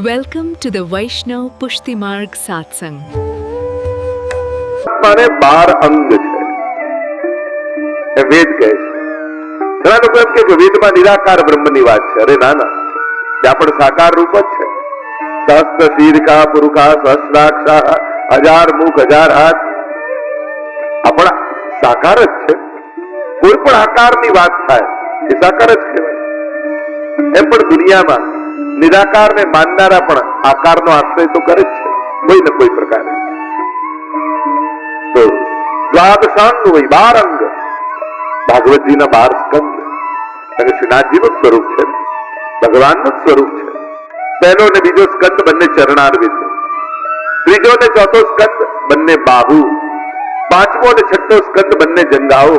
Welcome to the Vaishnav Pushti Marg Satsang. મારે 12 અંગ છે એ વેદ કહે છે. ઘણા લોકો એમ કે વેદમાં નિરાકાર બ્રહ્મની વાત છે. અરે ના ના, ત્યાં પણ સાકાર રૂપ જ છે. સહસ્ત્ર શીર્ષા પુરુષા સહસ્રાક્ષા, 1000 મુખ 1000 હાથ, આપણા સાકાર જ છે. કોઈ પણ આકારની વાત થાય એ સાકાર જ કહેવાય. એમ પણ દુનિયામાં નિરાકારને માનનારા પણ આકારનો આશ્રય તો કરે જ છે, કોઈ ને કોઈ પ્રકારે. તો દ્વાદશાંગ હોય, 12 અંગ. ભાગવતજીના 12 સ્કંદ, અને શ્રીનાથજીનું સ્વરૂપ છે, ભગવાનનું સ્વરૂપ છે. પહેલો ને બીજો સ્કંદ બંને ચરણારવિંદ, ત્રીજો ને ચોથો સ્કંદ બંને બાહુ, પાંચમો ને છઠ્ઠો સ્કંદ બંને જંગાઓ,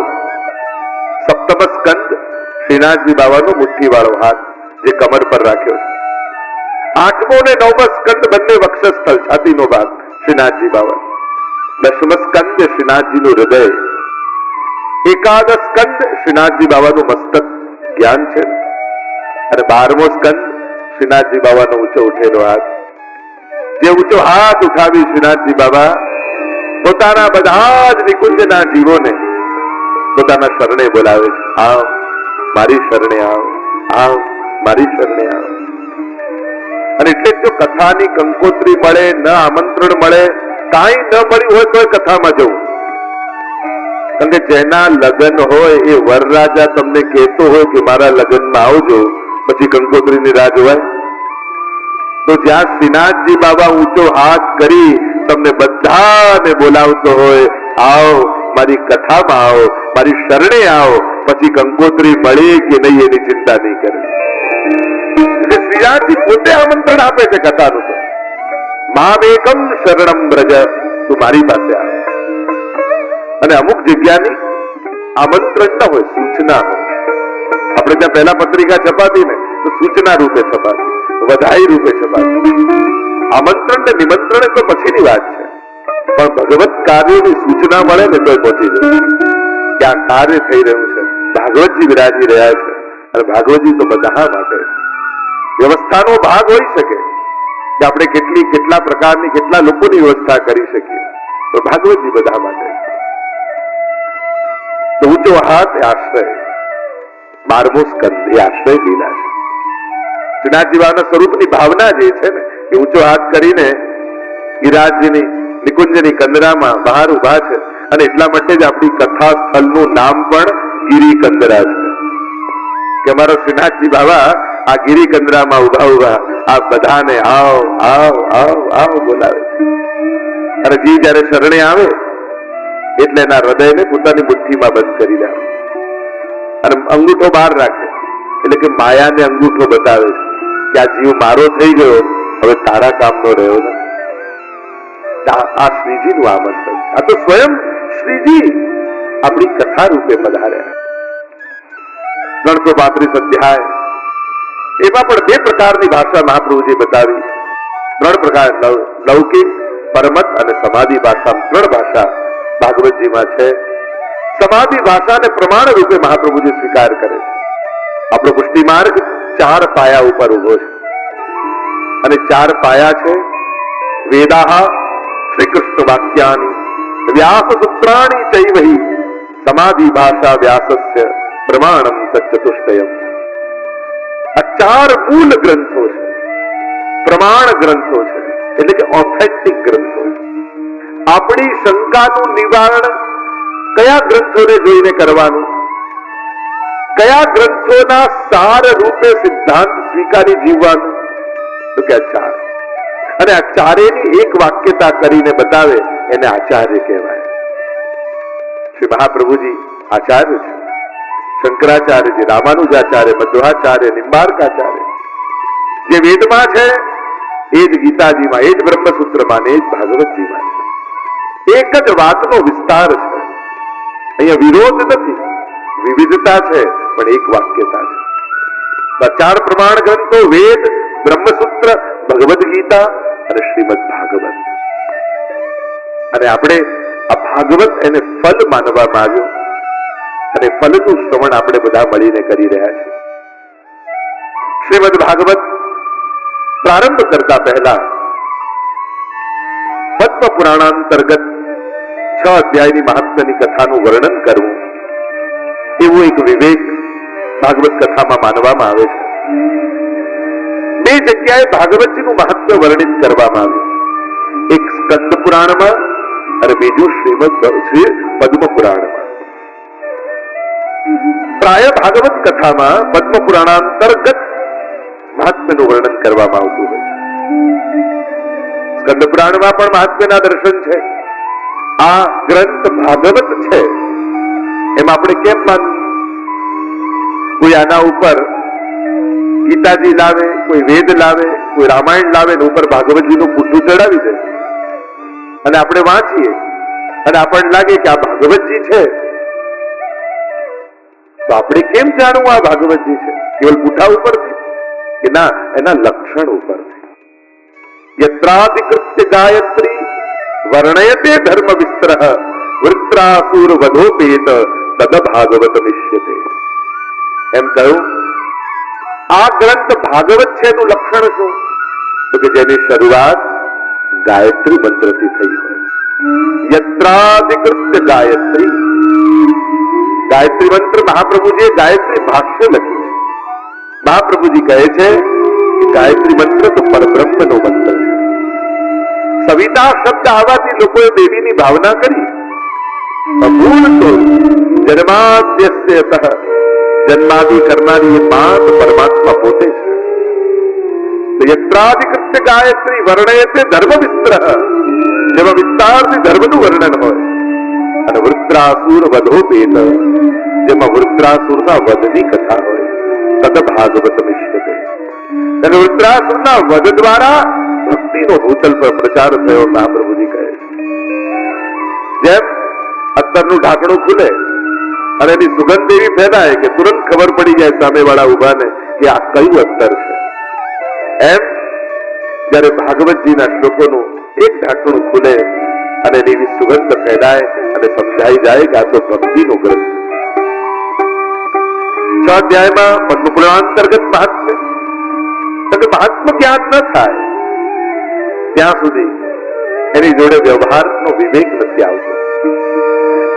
સપ્તમ સ્કંદ શ્રીનાથજી બાબાનો મુઠ્ઠીવાળો હાથ જે કમર પર રાખ્યો છે, આઠમો ને નવમો સ્કંદ બંને વક્ષસ્થળ, છાતીનો ભાગ શ્રીનાથજી બાબા, દશમ સ્કંદ શ્રીનાથજીનું હૃદય, એકાદશ સ્કંદ શ્રીનાથજી બાબાનું મસ્તક જ્ઞાન છે, અને 12મો સ્કંદ શ્રીનાથજી બાબાનો ઊંચો ઉઠેલો હાથ. જે ઊંચો હાથ ઉઠાવી શ્રીનાથજી બાબા પોતાના બધા જ નિકુંજના જીવોને પોતાના શરણે બોલાવે છે. આવ મારી શરણે આવ, આવ મારી શરણે આવ. અને એટલે જો કથાની કંકોત્રી મળે, ન આમંત્રણ મળે, કાંઈ ન મળ્યું હોય તો કથામાં જવું. કારણ કે જેના લગ્ન હોય એ વરરાજા તમને કહેતો હોય કે મારા લગ્નમાં આવજો, પછી કંકોત્રીની રાહ જોવાય? તો જ્યાં શ્રીનાથજી બાબા ઊંચો હાથ કરી તમને બધાને બોલાવતો હોય, આવો મારી કથામાં આવો, મારી શરણે આવો, પછી કંકોત્રી મળે કે નહીં એની ચિંતા નહીં કરે. શ્રીનાથજી પોતે આમંત્રણ આપે છે કથાનું. તો મામેકમ શરણમ વ્રજ, તું મારી પાસે આવ. અને અમુક જગ્યાની આમંત્રણ ન હોય, સૂચના હોય. આપણે ત્યાં પહેલા પત્રિકા છપાતી ને તો સૂચના રૂપે છપાતી, વધાઈ રૂપે છપાતી. આમંત્રણ ને નિમંત્રણ તો પછીની વાત છે, પણ ભગવત કાર્યની સૂચના મળે ને તો પહોંચી જાય કે આ કાર્ય થઈ રહ્યું છે. ભાગવતજી વિરાજી રહ્યા છે, અને ભાગવતજી તો બધા માટે છે. વ્યવસ્થાનો ભાગ હોઈ શકે કે આપણે કેટલા પ્રકારની કેટલા લોકોની વ્યવસ્થા કરી શકીએ, તો ભાગવતજી બધા માટે છે. તો ઊંચો હાથ એ આશ્રય, 12મો સ્કંદ એ આશ્રય લીલા છે. શ્રીનાથજી બાબાના સ્વરૂપની ભાવના જે છે ને એ ઊંચો હાથ કરીને ગિરિરાજની નિકુંજની કંદરામાં બહાર ઉભા છે. અને એટલા માટે જ આપણી કથા સ્થળનું નામ પણ ગિરિકંદરા છે, કે અમારો શ્રીનાથજી બાબા આ ગિરિકંદરામાં ઉભા આ બધાને આવ આવ આવ આવ બોલાવે છે. અને જી જયારે શરણે આવે એટલે એના હૃદયને પોતાની મુઠ્ઠીમાં બંધ કરી દે અને અંગૂઠો બહાર રાખે, એટલે કે માયાને અંગૂઠો બતાવે છે કે આ જીવ મારો થઈ ગયો, હવે તારા કામનો રહ્યો નથી. આ શ્રીજીનું આમંત્રણ છે. આ તો સ્વયં શ્રીજી આપણી કથા રૂપે પધાર્યા. 335 અધ્યાય, એમાં પણ 2 પ્રકારની ભાષા મહાપ્રભુજી બતાવી. 3 પ્રકાર, લૌકિક, પરમત અને સમાધિ ભાષા. 3 ભાષા ભાગવતજીમાં છે. સમાધિ ભાષાને પ્રમાણ રૂપે મહાપ્રભુજી સ્વીકાર કરે છે. આપણો પુષ્ટિ માર્ગ 4 પાયા ઉપર ઉભો છે, અને 4 પાયા છે વેદાહ, શ્રી કૃષ્ણ વાક્યાની, વ્યાસ સૂત્રાણી ચૈવહી, સમાધિ ભાષા વ્યાસસ્ય પ્રમાણમ તચ્ચતુષ્ટયમ. આ 4 મૂળ ગ્રંથો છે, પ્રમાણ ગ્રંથો છે, એટલે કે ઓથેન્ટિક ગ્રંથો છે. આપણી શંકાનું નિવારણ કયા ગ્રંથોને જોઈને કરવાનું, કયા ગ્રંથોના સાર રૂપે સિદ્ધાંત સ્વીકારી જીવવાનું, તો કે 4. અને આ 4ની એક વાક્યતા કરીને બતાવે એને આચાર્ય કહેવાય. શ્રી મહાપ્રભુજી આચાર્ય છે. શંકરાચાર્યજી, રામાનુજાચાર્ય, મધ્વાચાર્ય, નિમ્બાર્કાચાર્ય. જે વેદમાં છે એ જ ગીતાજીમાં, એ જ બ્રહ્મસૂત્રમાં, એ જ ભાગવતજીમાં છે. એક જ વાતનો વિસ્તાર છે. અહીંયા વિરોધ નથી, વિવિધતા છે, પણ એક વાક્યતા છે. 4 પ્રમાણ ગ્રંથો વેદ, બ્રહ્મસૂત્ર, ભગવદ ગીતા અને શ્રીમદ ભાગવત. અને આપણે આ ભાગવત એને ફલ માનવામાં આવ્યું, અને ફલનું શ્રવણ આપણે બધા મળીને કરી રહ્યા છીએ. શ્રીમદ ભાગવત પ્રારંભ કરતા પહેલા પદ્મ પુરાણાંતર્ગત 6 અધ્યાયની મહાત્મ્યની કથાનું વર્ણન કરવું એવું એક વિવેક ભાગવત કથામાં માનવામાં આવે છે. બે જગ્યાએ ભાગવતજીનું મહત્વ વર્ણિત કરવામાં આવ્યું, એક સ્કંદ પુરાણમાં અને બીજું શ્રી પદ્મ પુરાણમાં. પ્રાય ભાગવત કથામાં પદ્મ પુરાણાંતર્ગત મહાત્મ્યનું વર્ણન કરવામાં આવતું હોય છે. સ્કંદ પુરાણમાં પણ મહાત્મ્યના દર્શન છે. આ ગ્રંથ ભાગવત છે એમ આપણે કેમ માનવું? કોઈ આના ઉપર ગીતાજી લાવે, કોઈ વેદ લાવે, કોઈ રામાયણ લાવે ને ઉપર ભાગવતજીનું પૂઠું ચડાવી દે અને આપણે વાંચીએ અને આપણને લાગે કે આ ભાગવતજી છે, તો આપણે કેમ જાણવું આ ભાગવતજી છે? કેવલ પૂઠા ઉપરથી કે ના, એના લક્ષણ ઉપરથી. યત્રાધિકૃત્ય ગાયત્રી વર્ણયતે ધર્મ વિસ્તરઃ વૃત્રાસુર વધોપેત તદ ભાગવત મિષ્યતે. એમ કહ્યું આ ગ્રંથ ભાગવત છે એનું લક્ષણ શું? તો કે જેની શરૂઆત ગાયત્રી મંત્રથી થઈ હોય. યત્રાધિકૃત્ય ગાયત્રી, ગાયત્રી મંત્ર મહાપ્રભુજીએ ગાયત્રી ભાષ્ય લખ્યું છે. મહાપ્રભુજી કહે છે કે ગાયત્રી મંત્ર તો પરબ્રહ્મનો મંત્ર છે. સવિતા શબ્દ આવવાથી લોકોએ દેવીની ભાવના કરી. અમૂળ તો જન્માદ્યસ્યતઃ, જન્માદિ કરનારી એ માત પરમાત્મા પોતે છે. તો યત્રાધિકૃત્ય ગાયત્રી વર્ણયતે ધર્મ વિસ્તરઃ, જેમાં વિસ્તારથી ધર્મનું વર્ણન હોય, અને વૃત્રાસુર વધોપેત, જેમાં વૃત્રાસુરના વધની કથા હોય, તદ ભાગવત મિષ્યતે. અને વૃત્રાસુરના વધ દ્વારા ભક્તિનો ભૂતલ પર પ્રચાર થયો, મહાપ્રભુજી કહે છે. જેમ અત્તરનું ઢાંકણું ખુલે અને એની સુગંધ એવી ફેલાય કે તુરંત ખબર પડી જાય સામેવાળા ઉભાને કે આ કયું અત્તર છે, એમ જયારે ભાગવતજીના શ્લોકોનું એક ઢાંકણું ખુલે અને એની સુગંધ ફેલાય અને સમજાઈ જાય કે આ તો ભક્તિનો ગ્રંથ. 6 અધ્યાયમાં પદ્મ પુરાણાંતર્ગત મહાત્મ્ય, મહાત્મ્ય જ્ઞાન ન થાય ત્યાં સુધી એની જોડે વ્યવહારનો વિવેક નથી આવતો.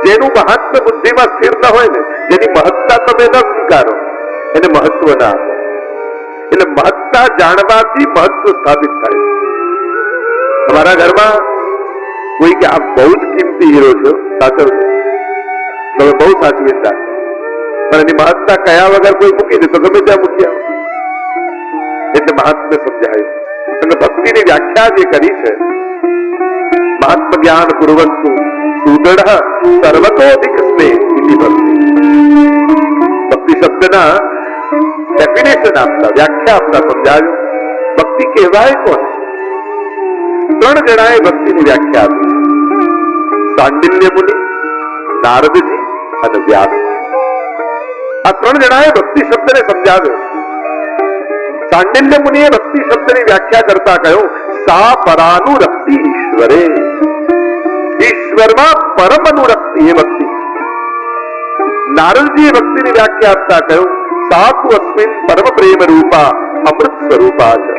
જેનું મહાત્મ્ય બુદ્ધિમાં સ્થિર ન હોય ને, જેની મહત્તા તમે ન સ્વીકારો, એને મહત્વ ના આપો. એટલે મહત્તા જાણવાથી મહત્વ સ્થાપિત થાય છે. તમારા ઘરમાં કોઈ કે આપ બહુ જ કિંમતી હીરો છો, સાચવજો, તમે બહુ સાચવી રાખો, પણ એની મહત્તા કયા વગર કોઈ મૂકી દે તો ગમે ત્યાં મૂકી આવો. એટલે મહાત્મ્ય સમજાયું. અને ભક્તિની વ્યાખ્યા જે કરી છે, મહાત્મ જ્ઞાન પૂર્વસ્તુ સુદૃઢ સર્વતોધિક સ્નેહ ઇતિ ભક્તિ. ભક્તિ શબ્દના ડેફિનેશન આપતા, વ્યાખ્યા આપતા સમજાવ્યું ભક્તિ કહેવાય કોને. 3 જણાએ ભક્તિની વ્યાખ્યા આપી, સાંડિલ્ય મુનિ, નારદજી અને વ્યાસજી. આ 3 જણાએ ભક્તિ શબ્દને સમજાવ્યો. સાંડિલ્ય મુનિએ ભક્તિ શબ્દની વ્યાખ્યા કરતા કહ્યું, સા પરાનુરક્તિ ઈશ્વરે, ઈશ્વરમાં પરમ અનુરક્તિ એ ભક્તિ. નારદજીએ ભક્તિની વ્યાખ્યા આપતા કહ્યું, સાતુ અસ્મિન પરમ પ્રેમ રૂપા અમૃત સ્વરૂપા છે.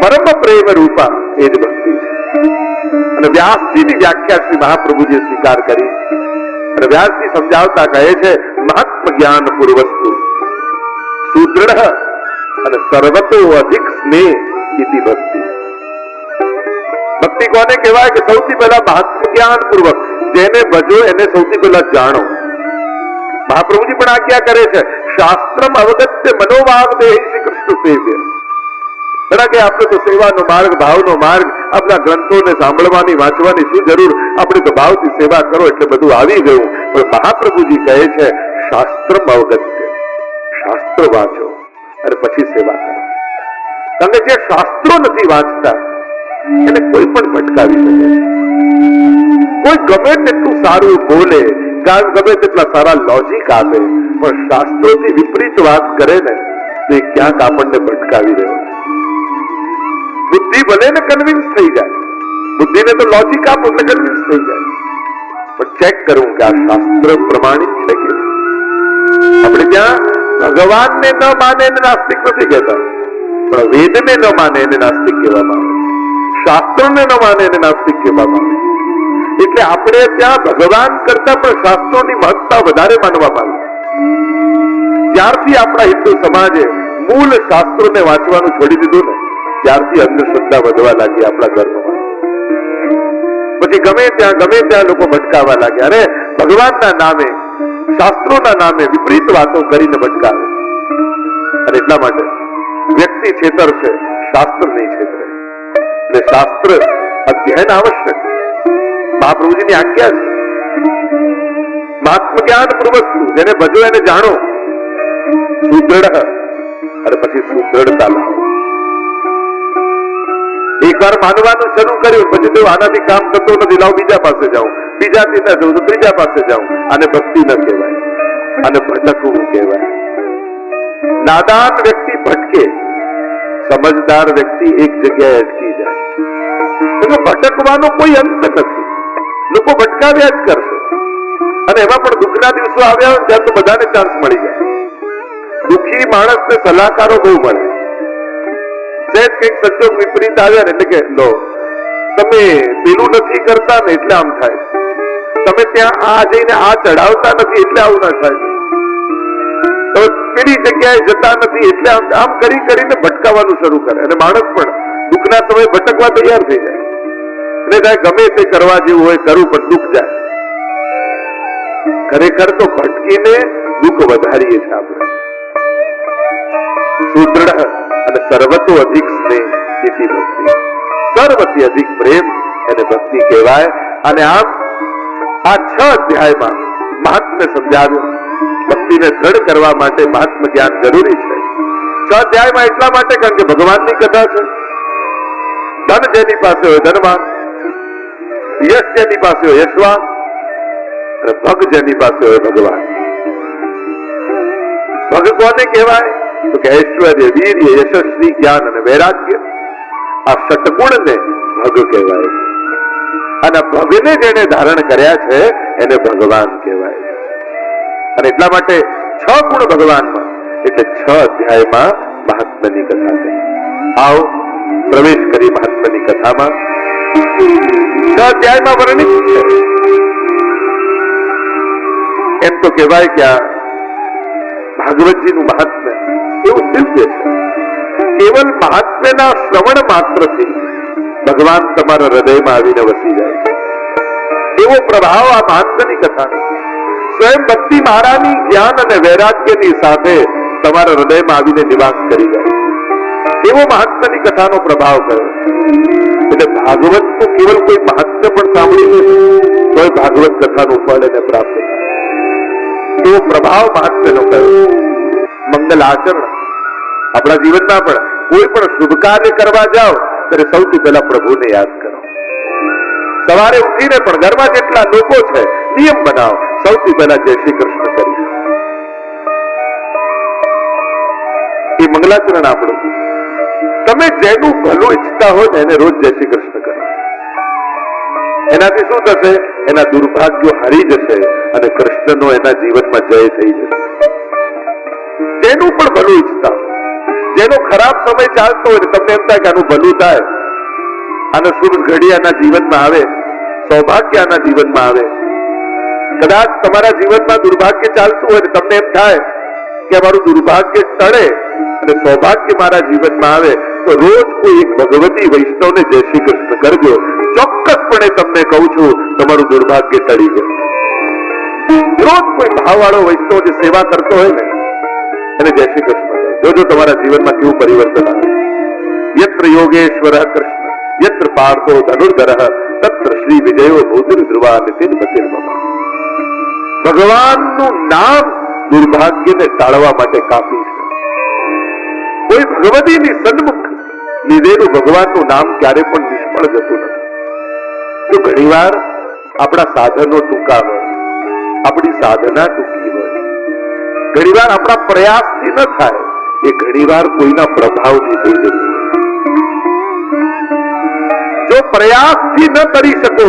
પરમ પ્રેમ રૂપા એ જ ભક્તિ છે. અને વ્યાસજીની વ્યાખ્યા શ્રી મહાપ્રભુજીએ સ્વીકાર કરી. અને વ્યાસજી સમજાવતા કહે છે, મહાત્મ જ્ઞાન પૂર્વસ્તુ સુદૃઢ અને સર્વતો અધિક સ્નેહ ઇતિ ભક્તિ. ભક્તિ કોને કહેવાય? કે સૌથી પહેલા મહાત્મ જ્ઞાન પૂર્વક જેને ભજો એને સૌથી પહેલા જાણો. મહાપ્રભુજી પણ આજ્ઞા કરે છે, શાસ્ત્રમ અવગત્ય મનોભાવ દેહી શ્રી કૃષ્ણ સેવ્ય. કે આપણે તો સેવાનો માર્ગ, ભાવનો માર્ગ, આપણા ગ્રંથોને સાંભળવાની, વાંચવાની શું જરૂર? આપણે તો ભાવથી સેવા કરો એટલે બધું આવી ગયું. પણ મહાપ્રભુજી કહે છે, શાસ્ત્રમ અવગત્ય, શાસ્ત્ર વાંચો અને પછી સેવા કરો. કારણ કે જે શાસ્ત્રો નથી વાંચતા એને કોઈ પણ ભટકાવી શકે છે. કોઈ ગમે તેટલું સારું બોલે, ગમે તેટલા સારા લોજિક આપે, પણ શાસ્ત્રોથી વિપરીત વાત કરે ને તો એ ક્યાંક આપણને ભટકાવી રહ્યો છે. બુદ્ધિ ભલે ને કન્વિન્સ થઈ જાય, બુદ્ધિને તો લોજિક આપો એટલે કન્વિન્સ થઈ જાય, પણ ચેક કરવું કે આ શાસ્ત્ર પ્રમાણિત છે કે આપણે ત્યાં ભગવાનને ન માને નાસ્તિક નથી કહેતા, પણ વેદને ન માને એને નાસ્તિક કહેવામાં આવે, શાસ્ત્રોને ન માને એને નાસ્તિક કહેવામાં આવે. એટલે આપણે ત્યાં ભગવાન કરતા પણ શાસ્ત્રોની મહત્તા વધારે માનવામાં આવે. ત્યારથી આપણા હિન્દુ સમાજે મૂળ શાસ્ત્રોને વાંચવાનું છોડી દીધું ને, ત્યારથી અંધશ્રદ્ધા વધવા લાગી આપણા ધર્મમાં. પછી ગમે ત્યાં લોકો ભટકાવા લાગ્યા. અરે ભગવાનના નામે, શાસ્ત્રોના નામે વિપરીત વાતો કરીને ભટકાવે. અને એટલા માટે વ્યક્તિ છેતરશે, શાસ્ત્ર નહીં છેતરે. એટલે શાસ્ત્ર અધ્યયન આવશ્યક. મહાપ્રભુજીની આજ્ઞા છે, મહાત્મ જ્ઞાન પૂર્વસ્તુ, જેને ભજો એને જાણો, સુદ્રઢ, અને પછી સુદ્રઢતા લાવો. એકવાર માનવાનું શરૂ કર્યું, પછી તો આનાથી કામ થતો નથી, લાવ બીજા પાસે જાઉં, બીજાથી ન જવું તો ત્રીજા પાસે જાઉં. આને ભક્તિ ન કહેવાય, આને ભટકવું કહેવાય. નાદાન વ્યક્તિ ભટકે, સમજદાર વ્યક્તિ એક જગ્યાએ અટકી જાય. ભટકવાનો કોઈ અંત નથી, લોકો ભટકાવ્યા જ કરશે. અને એમાં પણ દુઃખના દિવસો આવ્યા હોય ત્યાં તો બધાને ચાન્સ મળી જાય. દુઃખી માણસને સલાહકારો બહુ મળે. સહેજ કંઈક સંજોગ વિપરીત આવ્યા ને એટલે કે લો તમે પેલું નથી કરતા ને એટલે આમ થાય, તમે ત્યાં આ જઈને આ ચડાવતા નથી એટલે આવું ના થાય, તો પેલી જગ્યાએ જતા નથી એટલે આમ કરી કરીને ભટકાવવાનું શરૂ કરે. અને માણસ પણ દુઃખના સમયે ભટકવા તૈયાર થઈ જાય. એટલે કાંઈ ગમે તે કરવા જેવું હોય કરું, પણ દુઃખ જાય. ખરેખર તો ભટકીને દુઃખ વધારીએ છીએ આપણે. સુદ્રઢ અને સર્વતો અધિક સ્નેહ એથી ભક્તિ, સર્વથી અધિક પ્રેમ એને ભક્તિ કહેવાય. અને આમ આ 6 અધ્યાયમાં મહાત્મ્ય સમજાવ્યું. ભક્તિને દ્રઢ કરવા માટે મહાત્મ જ્ઞાન જરૂરી છે. 6 અધ્યાયમાં એટલા માટે કારણ કે ભગવાનની કથા છે. ધન જેની પાસે હોય ધનવાન, યશ જેની પાસે હોય યશવાન, અને ભગ જેની પાસે હોય ભગવાન. ભગ કોને કહેવાય? તો કે ઐશ્વર્ય, વીર્ય, યશસ્વી, જ્ઞાન અને વૈરાગ્ય, આ ષટગુણને ભગ કહેવાય. અને ભગને જેને ધારણ કર્યા છે એને ભગવાન કહેવાય. અને એટલા માટે 6 ગુણ ભગવાનમાં, એટલે 6 અધ્યાયમાં મહાત્મ્યની કથા થઈ. આવો પ્રવેશ કરી મહાત્મ્યની કથામાં. 6 અધ્યાયમાં વર્ણિત છે. એમ તો કહેવાય કે આ ભાગવતજીનું મહાત્મ્ય એવું દિવ્ય છે. કેવલ મહાત્મ્યના શ્રવણ માત્રથી ભગવાન તમારા હૃદયમાં આવીને વસી જાય છે. એવો પ્રભાવ આ મહાત્મ્યની કથાનો. સ્વયં ભક્તિ મહારાની જ્ઞાન અને વૈરાગ્યની સાથે તમારા હૃદયમાં આવીને નિવાસ કરી જાય એવો મહાત્મ્યની કથાનો પ્રભાવ કર્યો. એટલે ભાગવતનું કેવલ કોઈ મહાત્મ્ય પણ સાંભળી તો ભાગવત કથાનું ફળ એને પ્રાપ્ત થાય એવો પ્રભાવ મહાત્મ્યનો કર્યો. મંગલ આચરણ આપણા જીવનમાં પણ કોઈ પણ શુભ કાર્ય કરવા જાઓ ત્યારે સૌથી પહેલા પ્રભુને યાદ કરો. સવારે ઉઠીને પણ ઘરમાં જેટલા લોકો છે નિયમ બનાવો, સૌથી પહેલા જય શ્રી કૃષ્ણ કરીશું. એ મંગલાચરણ આપણું. તમે જેનું ભલું ઈચ્છતા હોય ને એને રોજ જય શ્રી કૃષ્ણ કરો. એનાથી શું થશે? એના દુર્ભાગ્યો હારી જશે અને કૃષ્ણનો એના જીવનમાં જય થઈ જશે. જેનું પણ ભલું ઈચ્છતા, જેનો ખરાબ સમય ચાલતો હોય તમને એમ થાય કે આનું ભલું થાય, આનો શુભ ઘડી આના જીવનમાં આવે, સૌભાગ્ય આના જીવનમાં આવે. કદાચ તમારા જીવનમાં દુર્ભાગ્ય ચાલતું હોય તમને એમ થાય કે અમારું દુર્ભાગ્ય ટળે અને સૌભાગ્ય મારા જીવનમાં આવે, તો રોજ કોઈ એક ભગવતી વૈષ્ણવને જય શ્રી કૃષ્ણ કરજો. ચોક્કસપણે તમને કહું છું તમારું દુર્ભાગ્ય ટળી જશે. રોજ કોઈ ભાવવાળો વૈષ્ણવ જે સેવા કરતો હોય ને એને જય શ્રી કૃષ્ણ જોજો, તમારા જીવનમાં કેવું પરિવર્તન આવે. યત્ર યોગેશ્વર કૃષ્ણ યત્ર પાર્થો ધનુર્ધર તત્ર શ્રી વિજયો ભૂતિર ધ્રુવા નિતિન મતિર્મમ. ભગવાનનું નામ દુર્ભાગ્યને ટાળવા માટે કાફી છે. કોઈ ભગવતીની સન્મુખ લીધેલું ભગવાનનું નામ ક્યારે પણ નિષ્ફળ જતું નથી. તો ઘણીવાર આપણા સાધનો ટૂંકા હોય, આપણી સાધના ટૂંકી હોય, ઘણીવાર આપણા પ્રયાસથી ન થાય, એ ઘણીવાર કોઈના પ્રભાવથી થઈ જતું. જો પ્રયાસથી ન કરી શકો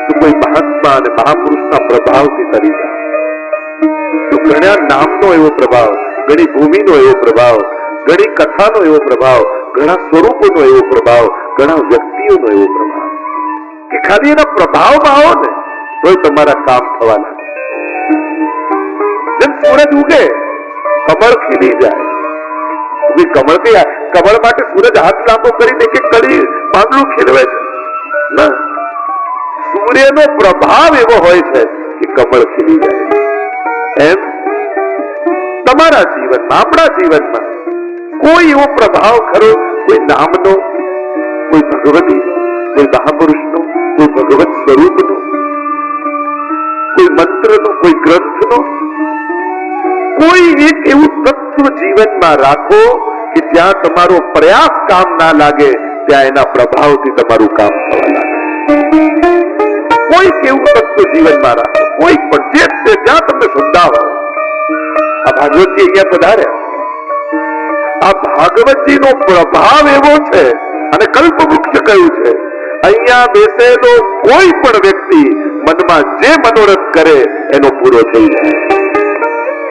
તો કોઈ મહાત્મા અને મહાપુરુષના પ્રભાવથી કરી જાઓ. તો ઘણા નામનો એવો પ્રભાવ, ઘણી ભૂમિનો એવો પ્રભાવ, ઘણી કથાનો એવો પ્રભાવ, ઘણા સ્વરૂપોનો એવો પ્રભાવ, ઘણા વ્યક્તિઓનો એવો પ્રભાવ કે ખાલી એના પ્રભાવમાં આવો ને તો તમારા કામ થવા લાગે. જેમ સૂરજ ઉગે, કમળ ખીલી જાય. કમળ કે કમળ માટે સૂરજ હાથ લાંબો કરીને કે કડી પાંદડું ખીલવે છે ના, સૂર્યનો પ્રભાવ એવો હોય છે કે કમળ ખીલી જાય. એમ તમારા જીવનમાં, આપણા જીવનમાં કોઈ એવો પ્રભાવ ખરો, કોઈ નામનો, કોઈ ભગવતીનો, કોઈ મહાપુરુષનો, કોઈ ભગવત સ્વરૂપનો, કોઈ મંત્રનો, કોઈ ગ્રંથનો, કોઈ એક એવું તત્વ જીવનમાં રાખો કે જ્યાં તમારો પ્રયાસ કામ ના લાગે, ત્યાં એના પ્રભાવથી તમારું કામ થવા લાગે. કોઈ એવું તત્વ જીવનમાં રાખો, કોઈ પણ જે જ્યાં તમને શ્રદ્ધા હોય. આ ભાગવતજી અહીંયા પધાર્યા, આ ભાગવતજીનો પ્રભાવ એવો છે અને કલ્પવૃક્ષ કહ્યું છે, અહીંયા બેસેલો કોઈ પણ વ્યક્તિ મનમાં જે મનોરથ કરે એનો પૂરો થઈ જાય.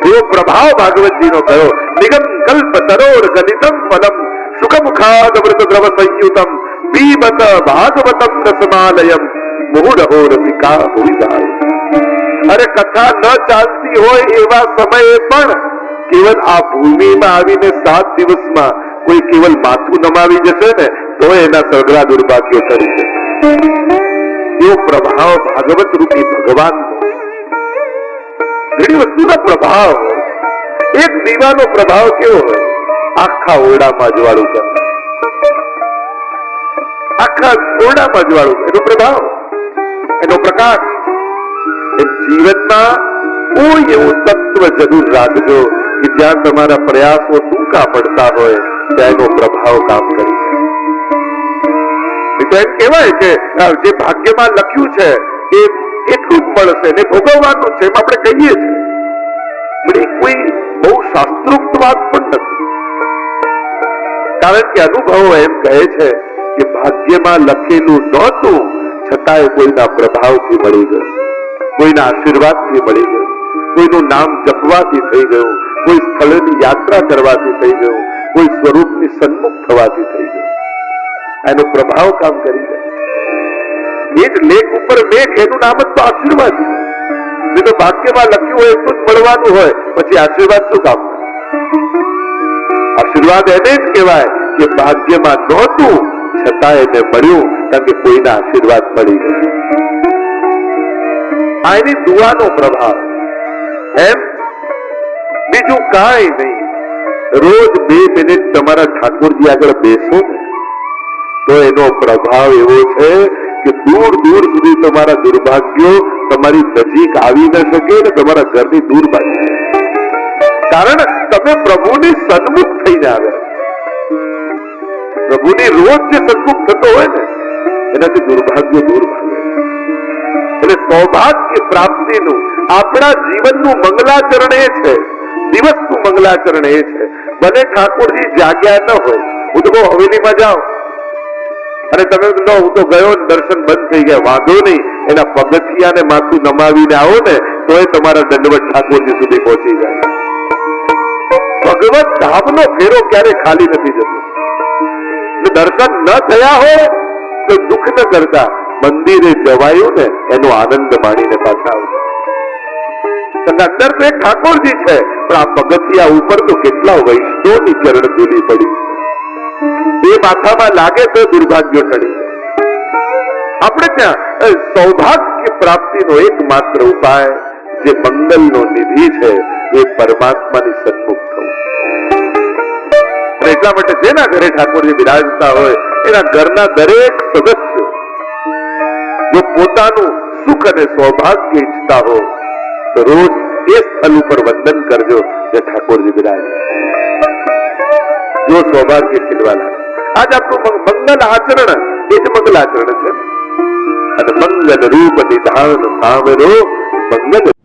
એવો પ્રભાવ ભાગવતજીનો કયો. નિગમ કલ્પ તરોર ગલિતમ ફલમ સુખમુખાદ વ્રત દ્રવ સંયુતમ પીબત ભાગવતમ રસમાલયમ મુહુરહો રસિકા ભૂમિકાય. અરે કથા ન ચાલતી હોય એવા સમયે પણ કેવલ આ ભૂમિમાં આવીને 7 દિવસમાં કોઈ કેવલ માથું નમાવી જશે ને તો એના સગળા દુર્ભાગ્યો કરી જશે. એવો પ્રભાવ ભાગવત રૂપી ભગવાન. ઘણી વસ્તુનો પ્રભાવ હોય. એક દીવાનો પ્રભાવ કેવો હોય, આખા ઓરડામાં અજવાળું કરે, આખા ઓરડામાં અજવાળું, એનો પ્રભાવ, એનો પ્રકાશ. જીવનમાં કોઈ એવું તત્વ જરૂર રાખજો કે જ્યાં તમારા પ્રયાસો ટૂંકા પડતા હોય ત્યાં એનો પ્રભાવ કામ કરી જાય. તો એમ કહેવાય કે જે ભાગ્યમાં લખ્યું છે એ એટલું જ મળશે ને ભોગવવાનું છે, એમ આપણે કહીએ છીએ. પણ એ કોઈ બહુ શાસ્ત્રોક્ત વાત પણ નથી. કારણ કે અનુભવો એમ કહે છે કે ભાગ્યમાં લખેલું નહોતું છતાંય કોઈના પ્રભાવથી મળી ગયું, કોઈના આશીર્વાદથી મળી ગયું, કોઈનું નામ જપવાથી થઈ ગયું, કોઈ સ્થળની યાત્રા કરવાથી થઈ ગયું, કોઈ સ્વરૂપની સન્મુખ થવાથી થઈ ગયું. એનો પ્રભાવ કામ કરી જાય. એ જ લેખ ઉપર મેઘ, એનું નામ જ તો આશીર્વાદ છે. તો ભાગ્યમાં લખ્યું હોય એટલું જ મળવાનું હોય, પછી આશીર્વાદ શું કામ? આશીર્વાદ એને જ કહેવાય કે ભાગ્યમાં નહોતું છતાં એને મળ્યું, કારણ કે કોઈના આશીર્વાદ મળી ગયા. આ એની દુઆનો પ્રભાવ. એમ બીજું કાંઈ નહીં. રોજ 2 મિનિટ તમારા ઠાકોરજી આગળ બેસો ને તો એનો પ્રભાવ એવો છે કે દૂર દૂર સુધી તમારા દુર્ભાગ્યો તમારી નજીક આવી ન શકે ને તમારા ઘરની દૂર ભાગી જાય. કારણ તમે પ્રભુની સન્મુખ થઈને આવ્યા. પ્રભુની રોજ જે સન્મુખ થતો હોય ને એનાથી દુર્ભાગ્ય દૂર ભાગે. એટલે સૌભાગ્ય પ્રાપ્તિનું આપણા જીવનનું મંગલાચરણ એ છે, દિવસનું મંગલાચરણ એ છે. ભલે ઠાકોરજી જાગ્યા ન હોય, હું તો બહુ હવેલીમાં જાઉં અને તમે હું તો ગયો, દર્શન બંધ થઈ ગયા, વાંધો નહીં, એના પગથિયાને માથું નમાવીને આવો ને તો એ તમારા દંડવત ઠાકોરજી સુધી પહોંચી જાય. ભગવત ધામનો ફેરો ક્યારે ખાલી નથી જતો. દર્શન ન થયા હોય તો દુઃખ ન કરતા મંદિરે જવાયું ને એનો આનંદ માણીને પાછા આવશે. અંદર તો એક ઠાકોરજી છે, પણ આ પગથિયા ઉપર તો કેટલા વૈષ્ણવની ચરણ ધૂલી પડી. એ માથામાં લાગે તો દુર્ભાગ્યો ટળી જાય. આપણે ત્યાં સૌભાગ્ય પ્રાપ્તિનો એકમાત્ર ઉપાય જે મંગલનો નિધિ છે એ પરમાત્માની સન્મુખ થવું. એટલા માટે જેના ઘરે ઠાકોરજી બિરાજતા હોય એના ઘરના દરેક સદસ્ય જો પોતાનું સુખ અને સૌભાગ્ય ઈચ્છતા હો તો રોજ એ સ્થળ ઉપર વંદન કરજો જે ઠાકોરજી બિરાજે. જો સૌભાગ્ય ખીલવા લાગે. આજ આપણું મંગલ આચરણ એ જ મંગલાચરણ છે. અને મંગલ રૂપ નિધાન સામરો મંગલ